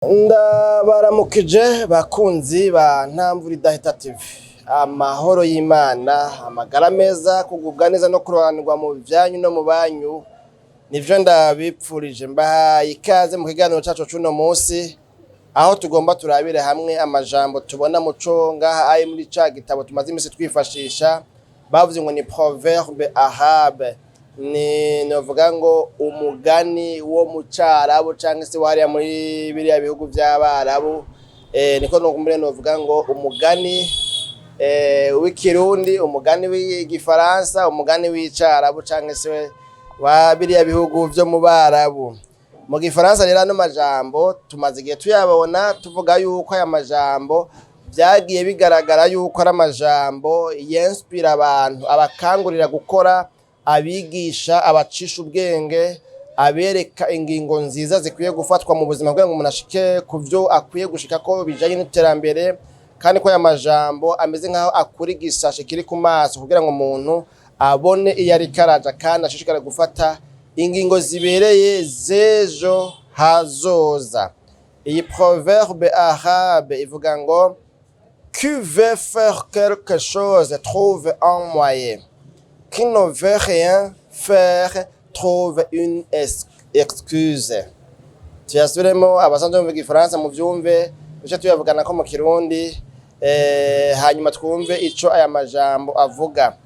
Ndabaramukije bakunzi ba Ntamvura Idahita TV. Amahoro y'Imana, amagara meza, kugubwa neza no kurobanurwa mu byanyu no mu banyu. Nivyo ndabipfurije, mbahaye ikaze mu kiganiro cacu cuno munsi, aho tugomba turabire hamwe amajambo tubona muco ngaha ari muri ca gitabo tumaze imisi twifashisha, bavuze ngo ni proverbe arabe. Ni novuga ngo umugani wo mu Carabu canke se wariya muri biriya bihugu vy'Abarabu. Niko novuga ngo umugani w'ikirundi, umugani w'igifaransa, umugani w'Icarabu canke se wa biriya bihugu vyo mu Barabu. Mu gifaransa rero ano majambo tumaze igihe tuyabona, tuvuga yuko aya majambo vyagiye bigaragara yuko ari amajambo yenspira abantu, abakangurira gukora, abigisha, abacisha ubwenge, abereka ingingo nziza zikwiye gufatwa mu buzima kugira ngo umuntu ashike ku vyo akwiye gushika ko bijanye n'iterambere, kandi ko aya majambo ameze nkaho akura igisashe kiri ku maso kugira ngo umuntu abone iyo ariko araja kandi ashishikare gufata ingingo zibereye z'ejo hazoza. Iyi proverbe arabe ivuga ngo qui veut faire quelque chose trouve un moyen. Qui ne veut rien faire trouve une excuse. Tuyasubiremo abasanzwe bumva igifaransa mu vyumve, duce tuyavugana ko mu kirundi, hanyuma twumve ico aya majambo avuga.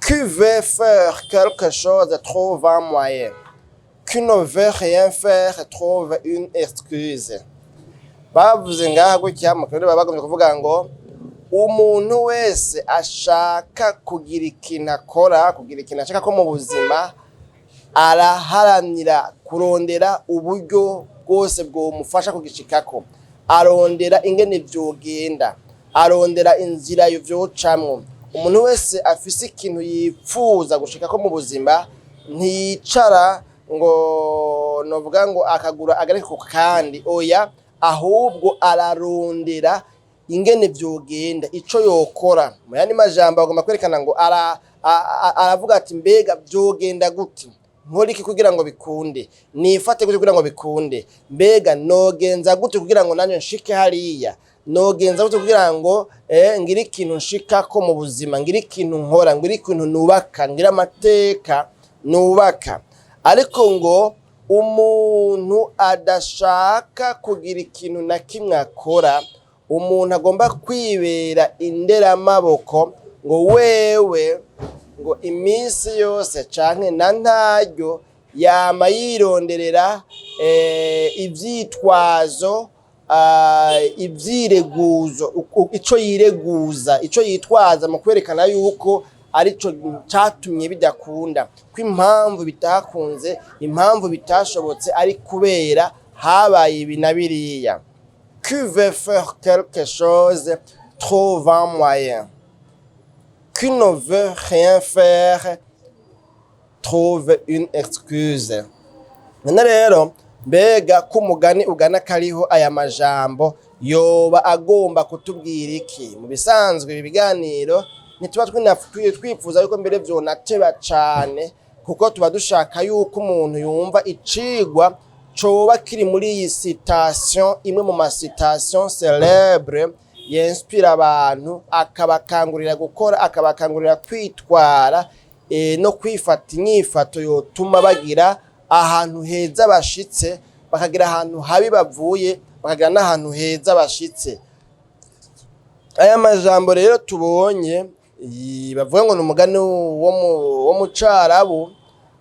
Qui veut faire quelque chose trouve un moyen. Qui ne veut rien faire trouve une excuse. Bavuze ngaha gutya mu kirundi baba bagombye kuvuga ngo umuntu wese ashaka kugira ikintu akora, kugira ikintu ashaka ko mu buzima, araharanira kurondera uburyo bwose bwomufasha kugishikako, arondera ingene vyogenda, arondera inzira vyocamwo. Umuntu wese afise ikintu yipfuza gushikako mu buzima, ntiyicara ngo novuga ngo akagura agareke ku kandi, oya, ahubwo ararondera ingene vyogenda, ico yokora. Mu yandi majambo agomba kwerekana ngo aravuga ati mbega vyogenda gute, nkora iki kugira ngo bikunde, nifate gute kugira ngo bikunde, mbega nogenza gute kugira ngo nanyo nshike hariya, nogenza gute kugira ngo ngira ikintu nshikako mu buzima, ngira ikintu nkora, ngira ikintu nubaka, ngira amateka nubaka. Ariko ngo umuntu adashaka kugira ikintu na kimwe akora, umuntu agomba kwibera inderamaboko, ngo wewe ngo iminsi yose canke na ntaryo yama yironderera ivyitwazo, ivyireguzo, ico yireguza, ico yitwaza mu kwerekana yuko arico catumye bidakunda, ko impamvu bitakunze, impamvu bitashobotse ari kubera habaye ibi na biriya. Qui veut faire quelque chose trouve un moyen. Qui ne veut rien faire trouve une excuse. None rero mbega ko umugani ugana kariho aya majambo yoba agomba kutubwira iki? Mu bisanzwe ibi biganiro ntituba twifuza yuko mbere vyonateba cane, kuko tuba dushaka yuko umuntu yumva icigwa coba kiri muri iyi citation, imwe mu citation célèbre yenspira abantu, akabakangurira gukora, akabakangurira kwitwara no kwifata inyifato yotuma bagira ahantu heza bashitse, bakagira ahantu habi bavuye, bakagira n'ahantu heza bashitse. Aya majambo rero tubonye bavuga ngo ni umugani wo mu Carabu,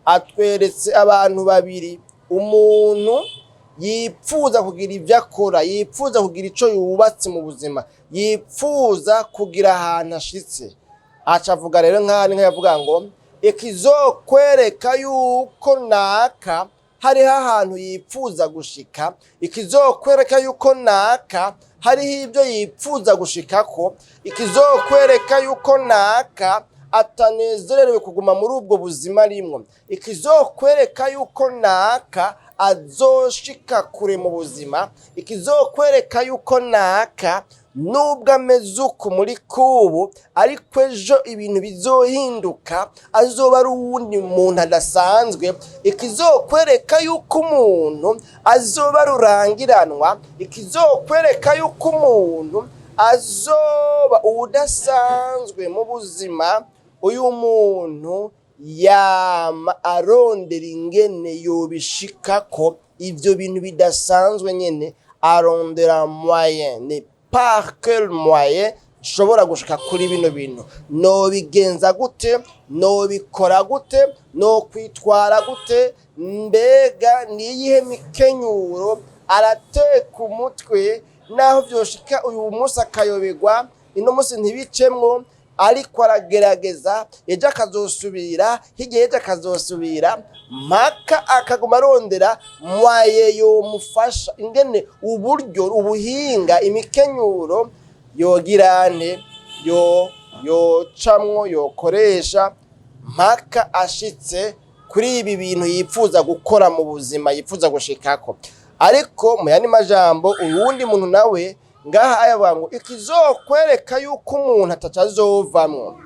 atweretse abantu babiri, umuntu yipfuza kugira ivyo akora, yipfuza kugira ico yubatse mu buzima, yipfuza kugira ahantu ashitse. Aca avuga rero nk'aho yavuga ngo ikizokwereka yuko naka hariho ahantu yipfuza gushika, ikizokwereka yuko naka hariho ivyo yipfuza gushikako, ikizokwereka yuko naka atanezerewe kuguma muri ubwo buzima rimwe, ikizokwereka yuko naka azoshika kure mu buzima, ikizokwereka yuko naka nubwo ameze uku muri kubu ariko ejo ibintu bizohinduka azoba ari uwundi muntu adasanzwe, ikizokwereka yuko umuntu azoba rurangiranwa, ikizokwereka yuko umuntu azoba ubudasanzwe mu buzima. Uyu muntu yama arondera ingene yobishikako ivyo bintu bidasanzwe nyene, arondera moyen, ni par quel moyen nshobora gushika kuri bino bintu, nobigenza gute, nobikora gute, nokwitwara gute, mbega niyihe mikenyuro arateka umutwe naho vyoshika uyu munsi akayoberwa, ino munsi ntibicemwo, ariko aragerageza, ejo akazosubira, hirya y'ejo akazosubira, mpaka akaguma arondera mwaye yomufasha ingene uburyo, ubuhinga, imikenyuro yogirane, yocamwo, yokoresha mpaka ashitse kuri ibi bintu yifuza gukora mu buzima, yifuza gushikako. Ariko mu yandi majambo uwundi muntu nawe ngaha ayavuga ngo ikizokwereka yuko umuntu atacazovamwo,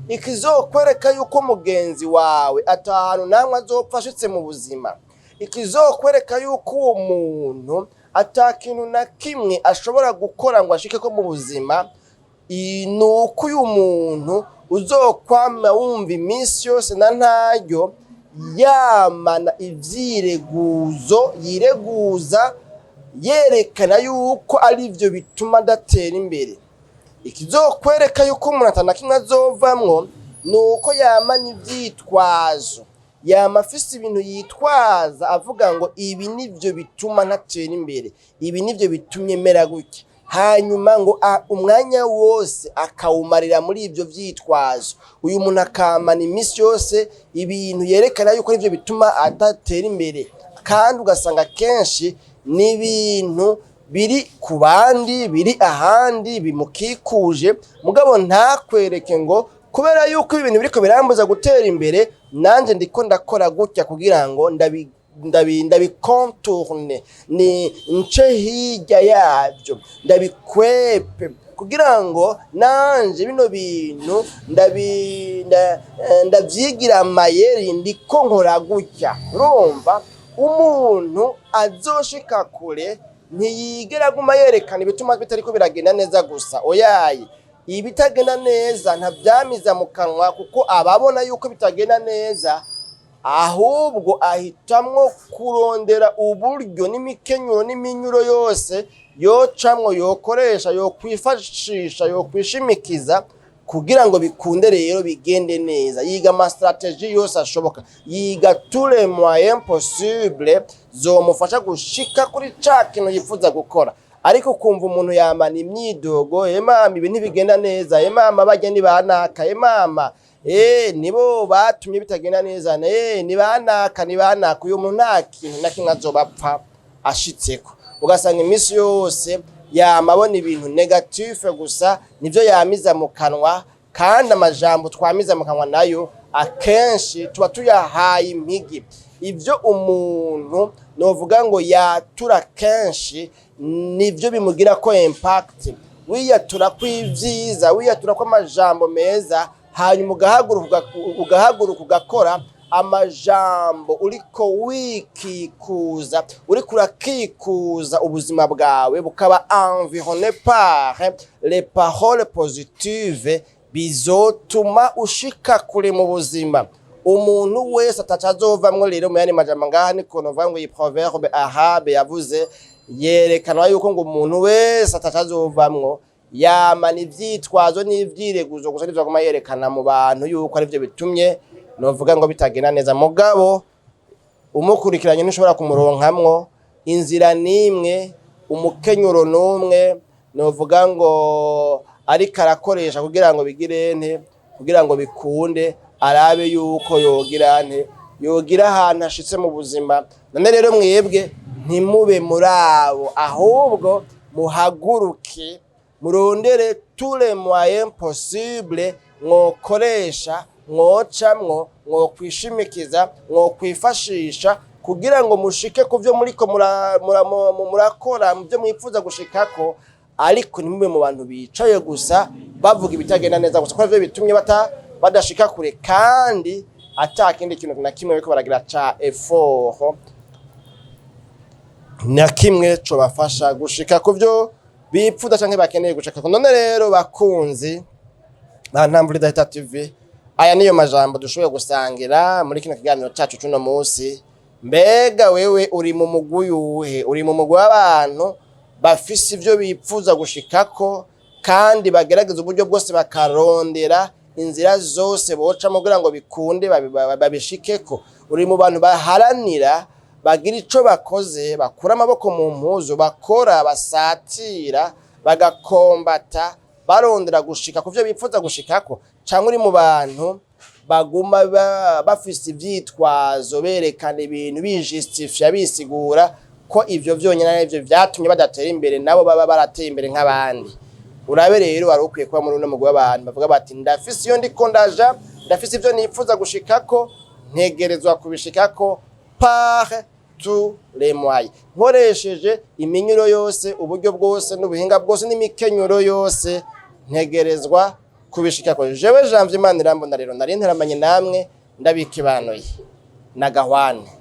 ikizokwereka yuko mugenzi wawe atahantu namwe azopfa ashitse mu buzima, ikizokwereka yuko uwo muntu atakintu na kimwe ashobora gukora ngo ashike ko mu buzima, nuko uyu muntu uzokwama wumva iminsi yose na ntaryo yamana ivyireguzo, yireguza yerekana yuko ari byo bituma adatera imbere. Ikizokwereka yuko umuntu atanakimwe azovamwo nuko yamana ivyitwazo, yama afise ibintu yitwaza avuga ngo ibi nivyo bituma ntatera imbere, ibi nivyo bitumye mera gutya, hanyuma ngo umwanya wose akawumarira muri ivyo vyitwazo. Uyu muntu akamana iminsi yose ibintu yerekana yuko nivyo bituma adatera imbere, kandi ugasanga kenshi n'ibintu biri ku bandi, biri ahandi, bimukikuje, mugabo ntakwereke ngo kubera yuko ibintu biriko birambuza gutera imbere, nanje ndiko ndakora gutya kugira ngo ndabikontourne, ni nce hirya yavyo, ndabikwepe kugira ngo nanje bino bintu ndavyigira amayeri, ndiko nkora gutya. Urumva umuntu azoshika kure ntiyigera guma yerekana ibituma bitariko biragenda neza gusa, oyaye ibitagenda neza ntavyamiza mu kanwa, kuko ababona yuko bitagenda neza ahubwo ahitamwo kurondera uburyo n'imikenyuro n'iminyuro yose yocamwo, yokoresha, yokwifashisha, yokwishimikiza kugira ngo bikunde rero bigende neza. Yiga ama strategie yose ashoboka, yiga tous les moyens possibles zomufasha gushika kuri ca kintu yifuza gukora. Ariko kumva umuntu yamana imyidogo, mama ibi ntibigenda neza, mama bajya ni banaka, mama nibo batumye bitagenda neza, ni banaka, uyu muntu nta kintu na kimwe azobapfa ashitseko. Ugasanga iminsi yose yamabona ibintu negative gusa nivyo yamiza mu kanwa, kandi amajambo twamiza mu kanwa nayo akenshi tuba tuyahaye impigi. Ivyo umuntu novuga ngo yatura kenshi nivyo bimugira ko impact. Wiyatura kw'ivyiza, wiyatura ko amajambo meza, hanyuma ugahaguruka ugakora amajambo uriko wikikuza, uriko urakikuza ubuzima bwawe bukaba environné par les paroles positives, bizotuma ushika kure mu buzima. Umuntu wese atacazovamwo rero mu yandi majambo ngaha niko novuga ngo iyi proverbe arabe yavuze, yerekana yuko ngo umuntu wese atacazovamwo yamana ivyitwazo n'ivyireguzo gusa nivyo aguma yerekana mu bantu yuko ari vyo bitumye novuga ngo bitagenda neza. Mugabo umukurikiranye ntushobora kumuronkamwo inzira nimwe, umukenyuro numwe novuga ngo ariko arakoresha kugira ngo bigirente, kugira ngo bikunde, arabe yuko yogira ahantu hashitse mu buzima. None rero mwebwe ntimube murabo, ahubwo muhaguruke murondere tous les moyens possibles mwokoresha, mwocamwo, mwokwishimikiza, mwokwifashisha kugira ngo mushike kuvyo muriko murakora, muvyo mwifuza gushikako. ariko nimube mu bantu bicaye gusa bavuga ibitagenda neza gusa, ko ivyo bitumye badashika kure, kandi atakindi kintu na kimwe bariko baragira ca effort na kimwe co bafasha gushika kuvyo bipfuza canke bakeneye gushika. None rero bakunzi ba Ntambwe Idahita TV, aya niyo majambo dushoboye gusangira muri kino kiganiro cacu cuno musi. Mbega wewe uri mu mugwi uwuhe? Uri mu mugwi w'abantu bafise ivyo bipfuza gushikako kandi bagerageza uburyo bwose bakarondera inzira zose bocamo kugira ngo bikunde babishikeko? Uri mu bantu baharanira, bagira ico bakoze, bakura amaboko mu mpuzu, bakora, basatira, bagakombata, barondera gushika kuvyo bipfuza gushikako? Canke uri mu bantu baguma bafise ivyitwazo, berekana ibintu, bijustifya, bisigura ko ivyo vyonyene arivyo vyatumye badatera imbere, nabo baba barateye imbere nk'abandi? Urabe rero wari ukwiye kuba muri uno mugwi w'abantu bavuga bati ndafise iyo ndiko ndaja, ndafise ivyo nipfuza gushikako, ntegerezwa kubishikako par tous les moyens, nkoresheje iminyuro yose, uburyo bwose n'ubuhinga bwose n'imikenyuro yose, ntegerezwa kubishikako. Jewe Janvier Manirambona rero nari nteramanye namwe, ndabikibanuye na Gahwane.